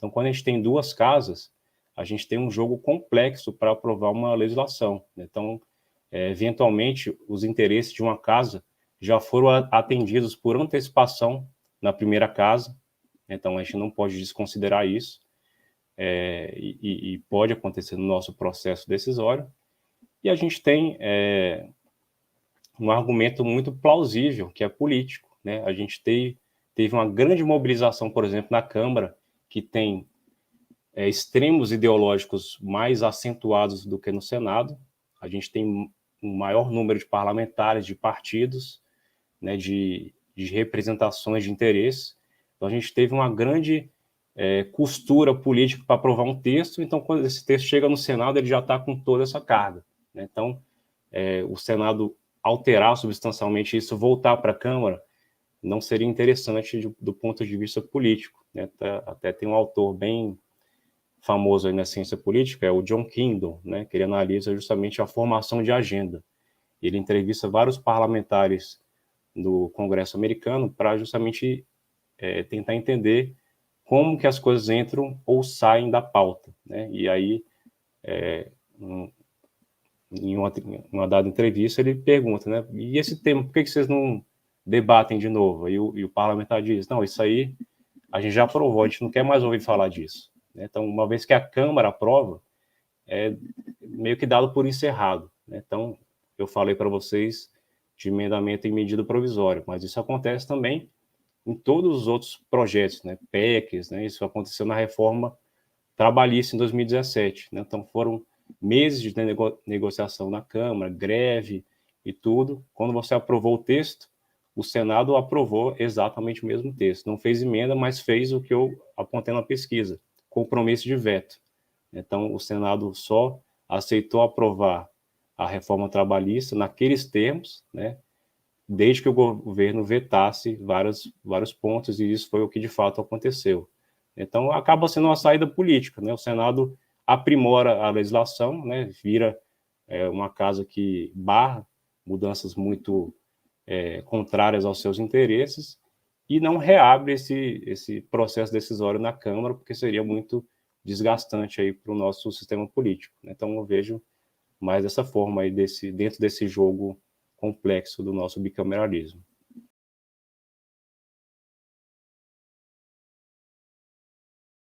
Então, quando a gente tem duas casas, a gente tem um jogo complexo para aprovar uma legislação, né? Então, eventualmente, os interesses de uma casa já foram atendidos por antecipação na primeira casa, então a gente não pode desconsiderar isso, e pode acontecer no nosso processo decisório. E a gente tem um argumento muito plausível, que é político, né? A gente teve uma grande mobilização, por exemplo, na Câmara, que tem extremos ideológicos mais acentuados do que no Senado. A gente tem um maior número de parlamentares, de partidos, né, de representações de interesse. Então, a gente teve uma grande costura política para aprovar um texto. Então, quando esse texto chega no Senado, ele já está com toda essa carga, né? Então, o Senado alterar substancialmente isso, voltar para a Câmara, não seria interessante do ponto de vista político, né? Até tem um autor bem famoso aí na ciência política, é o John Kingdon, né, que ele analisa justamente a formação de agenda. Ele entrevista vários parlamentares do Congresso americano para justamente tentar entender como que as coisas entram ou saem da pauta, né? E aí, em uma dada entrevista, ele pergunta, né, e esse tema, por que vocês não debatem de novo? E o parlamentar diz, não, isso aí a gente já aprovou, a gente não quer mais ouvir falar disso. Então, uma vez que a Câmara aprova, é meio que dado por encerrado, né? Então, eu falei para vocês de emendamento em medida provisória, mas isso acontece também em todos os outros projetos, né? PECs, né? Isso aconteceu na reforma trabalhista em 2017, né? Então, foram meses de negociação na Câmara, greve e tudo. Quando você aprovou o texto, o Senado aprovou exatamente o mesmo texto. Não fez emenda, mas fez o que eu apontei na pesquisa, compromisso de veto. Então, o Senado só aceitou aprovar a reforma trabalhista naqueles termos, né, desde que o governo vetasse vários pontos, e isso foi o que de fato aconteceu. Então, acaba sendo uma saída política, né? O Senado aprimora a legislação, né, vira uma casa que barra mudanças muito contrárias aos seus interesses, e não reabre esse processo decisório na Câmara, porque seria muito desgastante aí para o nosso sistema político. Então, eu vejo mais dessa forma aí, dentro desse jogo complexo do nosso bicameralismo.